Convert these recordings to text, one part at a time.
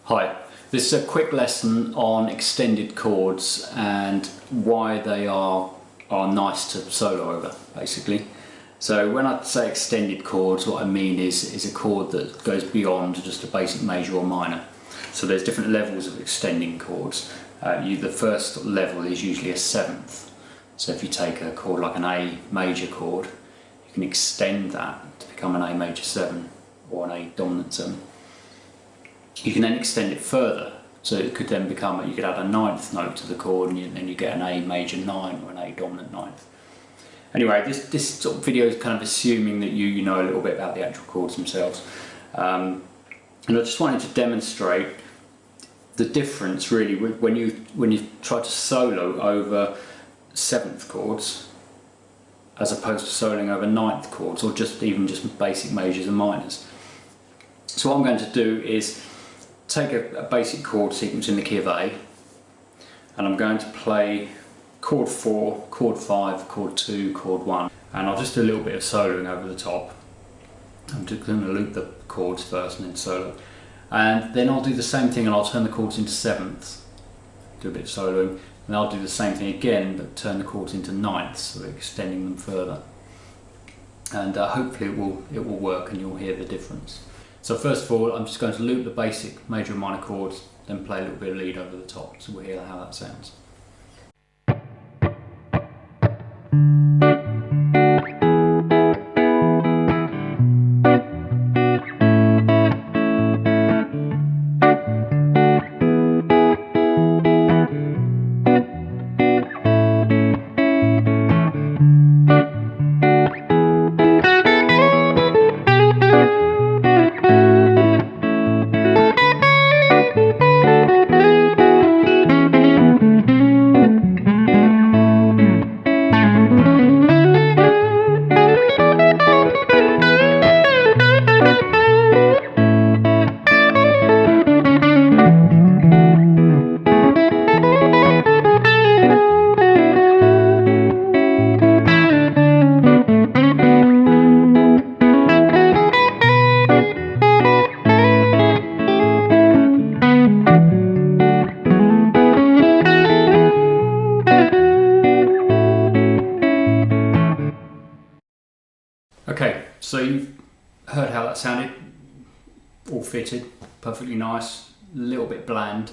Hi, this is a quick lesson on extended chords and why they are nice to solo over, basically. So when I say extended chords, what I mean is a chord that goes beyond just a basic major or minor. So there's different levels of extending chords. The first level is usually a seventh. So if you take a chord like an A major chord, you can extend that to become an A major 7 or an A dominant 7. You can then extend it further, so it could then become, you could add a ninth note to the chord and then you get an A major 9 or an A dominant ninth. Anyway, this sort of video is kind of assuming that you know a little bit about the actual chords themselves. And I just wanted to demonstrate the difference really when you try to solo over seventh chords as opposed to soloing over ninth chords or even just basic majors and minors. So what I'm going to do is take a basic chord sequence in the key of A, and I'm going to play chord 4, chord 5, chord 2, chord 1, and I'll just do a little bit of soloing over the top. I'm just going to loop the chords first and then solo, and then I'll do the same thing and I'll turn the chords into sevenths, do a bit of soloing, and I'll do the same thing again but turn the chords into ninths, so extending them further, and hopefully it will work and you'll hear the difference. So first of all, I'm just going to loop the basic major and minor chords, then play a little bit of lead over the top, so we'll hear how that sounds. Okay, so you've heard how that sounded, all fitted, perfectly nice, a little bit bland.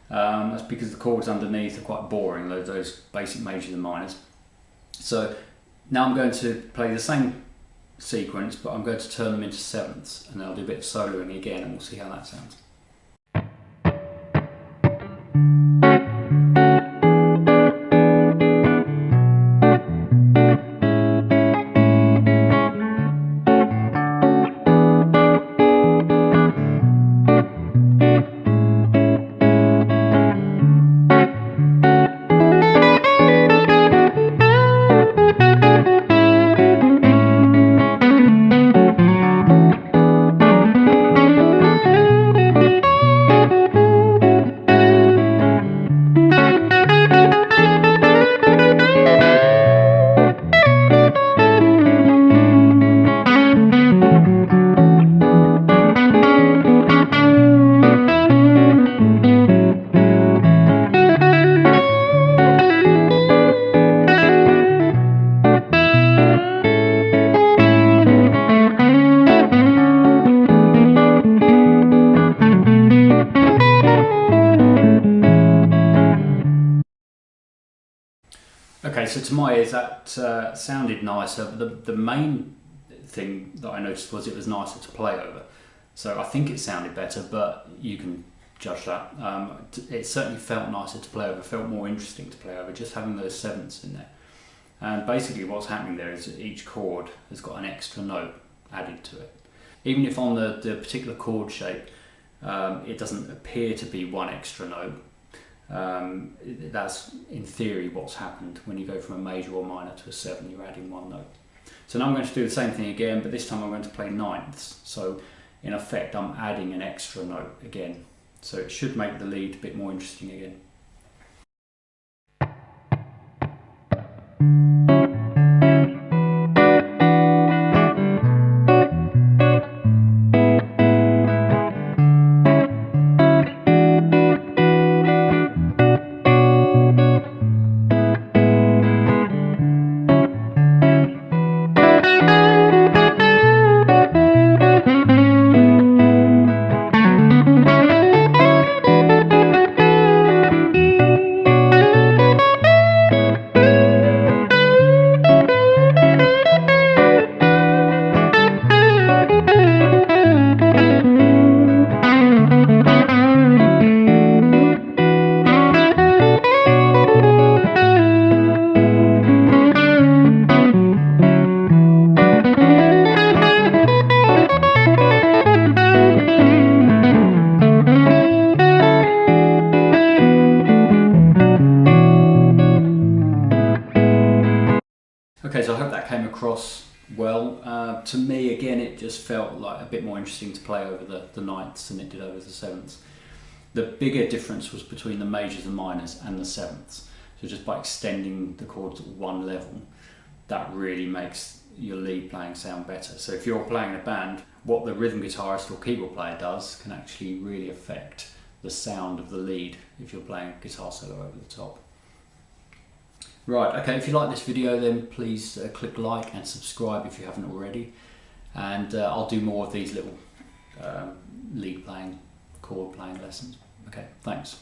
That's because the chords underneath are quite boring, those basic majors and minors. So now I'm going to play the same sequence, but I'm going to turn them into sevenths, and then I'll do a bit of soloing again and we'll see how that sounds. Okay, so to my ears that sounded nicer. The main thing that I noticed was it was nicer to play over. So I think it sounded better, but you can judge that. It certainly felt nicer to play over, felt more interesting to play over, just having those sevenths in there. And basically what's happening there is that each chord has got an extra note added to it. Even if on the particular chord shape it doesn't appear to be one extra note, that's in theory what's happened when you go from a major or minor to a 7, you're adding one note. So now I'm going to do the same thing again, but this time I'm going to play ninths. So in effect I'm adding an extra note again. So it should make the lead a bit more interesting again. across well. To me, again, it just felt like a bit more interesting to play over the ninths than it did over the sevenths. The bigger difference was between the majors and minors and the sevenths. So just by extending the chords at one level, that really makes your lead playing sound better. So if you're playing in a band, what the rhythm guitarist or keyboard player does can actually really affect the sound of the lead if you're playing a guitar solo over the top. Right, okay, if you like this video then please click like and subscribe if you haven't already, and I'll do more of these little lead playing, chord playing lessons. Okay, thanks.